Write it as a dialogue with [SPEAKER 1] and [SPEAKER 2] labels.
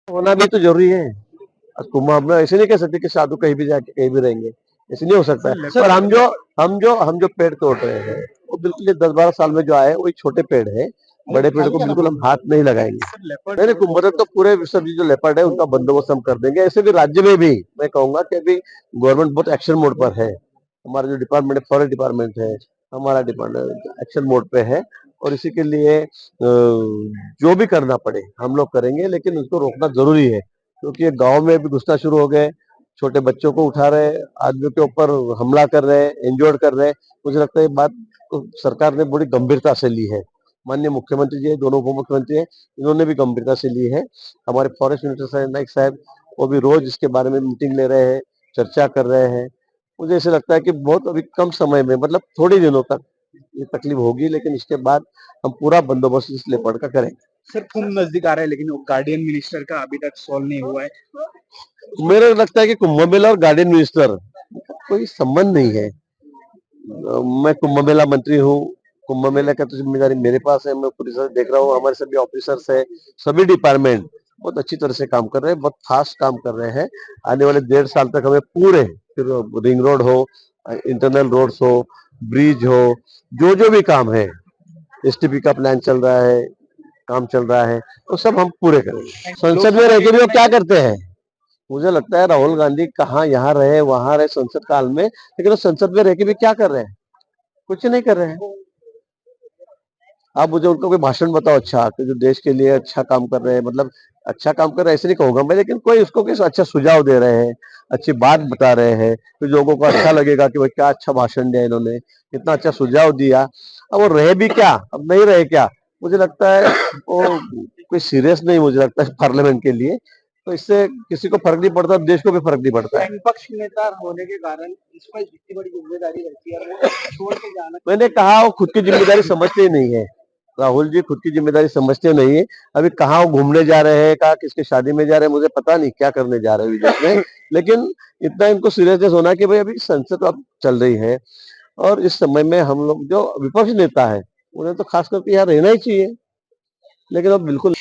[SPEAKER 1] होना भी तो जरूरी है। कुंभ हम ऐसे नहीं कह सकते कि साधु कहीं भी जाके कहीं भी रहेंगे, ऐसे नहीं हो सकता है। पर हम जो पेड़ तोड़ रहे हैं वो बिल्कुल 10-12 साल में जो आए वही छोटे पेड़ है, बड़े पेड़ को बिल्कुल हम हाथ नहीं लगाएंगे। नहीं नहीं, कुंभ तो पूरे सब जो लेपर्ड है उनका बंदोबस्त हम कर देंगे। ऐसे भी राज्य में भी मैं कहूंगा कि अभी गवर्नमेंट बहुत एक्शन मोड पर है। हमारा जो डिपार्टमेंट है, फॉरेस्ट डिपार्टमेंट है, हमारा डिपार्टमेंट एक्शन मोड पे है। और इसी के लिए जो भी करना पड़े हम लोग करेंगे, लेकिन उसको रोकना जरूरी है क्योंकि ये गांव में भी घुसना शुरू हो गए। छोटे बच्चों को उठा रहे, आदमियों के ऊपर हमला कर रहे हैं, इंजोर्ड कर रहे हैं। मुझे लगता है ये बात को सरकार ने बड़ी गंभीरता से ली है। माननीय मुख्यमंत्री जी, दोनों उप मुख्यमंत्री है, इन्होंने भी गंभीरता से ली है। हमारे फॉरेस्ट मिनिस्टर साहब नाइक साहब वो भी रोज इसके बारे में मीटिंग ले रहे हैं, चर्चा कर रहे हैं। मुझे ऐसे लगता है कि बहुत अभी कम समय में, मतलब थोड़ी दिनों तक ये तकलीफ होगी, लेकिन इसके बाद हम पूरा बंदोबस्त इस लेपर्ड का करेंगे।
[SPEAKER 2] सर कुंभ नजदीक आ रहा है लेकिन वो गार्डियन मिनिस्टर का अभी तक सॉल्व नहीं हुआ है।
[SPEAKER 1] मेरे लगता है कि कुंभ मेला और गार्डियन मिनिस्टर कोई संबंध नहीं है। मैं कुंभ मेला मंत्री हूँ, कुंभ मेले का तो जिम्मेदारी मेरे पास है। मैं पूरी तरह देख रहा हूँ, हमारे सभी ऑफिसर्स है, सभी डिपार्टमेंट बहुत अच्छी तरह से काम कर रहे हैं, बहुत फास्ट काम कर रहे हैं। आने वाले 1.5 साल तक हमें पूरे, फिर रिंग रोड हो, इंटरनल रोड्स हो, ब्रिज हो, जो जो भी काम है, एसटीपी का प्लान चल रहा है, काम चल रहा है, वो सब हम पूरे करेंगे। संसद में रह के भी वो क्या करते हैं? मुझे लगता है राहुल गांधी कहाँ यहाँ रहे वहां रहे संसद काल में, लेकिन वो संसद में रह के भी क्या कर रहे हैं? कुछ नहीं कर रहे हैं। आप मुझे उनका कोई भाषण बताओ अच्छा, कि जो देश के लिए अच्छा काम कर रहे हैं, मतलब अच्छा काम कर रहे हैं ऐसे नहीं कहूंगा मैं, लेकिन कोई उसको किसी अच्छा सुझाव दे रहे हैं, अच्छी बात बता रहे हैं, तो लोगों को अच्छा लगेगा कि भाई क्या अच्छा भाषण दिया इन्होंने, कितना अच्छा सुझाव दिया। अब वो रहे भी क्या, अब नहीं रहे क्या? मुझे लगता है वो कोई सीरियस नहीं, मुझे लगता है पार्लियामेंट के लिए। तो इससे किसी को फर्क नहीं पड़ता, देश को भी फर्क नहीं पड़ता है।
[SPEAKER 2] विपक्ष नेता होने के कारण इस पर जितनी बड़ी जिम्मेदारी रहती है वो छोड़ के जाना।
[SPEAKER 1] मैंने कहा वो खुद की जिम्मेदारी समझते ही नहीं है। राहुल जी खुद की जिम्मेदारी समझते नहीं है। अभी कहाँ वो घूमने जा रहे हैं, कहाँ किसके शादी में जा रहे हैं, मुझे पता नहीं क्या करने जा रहे हैं विदेश में। लेकिन इतना इनको सीरियसनेस होना कि भाई अभी संसद अब चल रही है, और इस समय में हम लोग जो विपक्ष नेता है उन्हें तो खास करके यहाँ रहना ही चाहिए, लेकिन अब बिल्कुल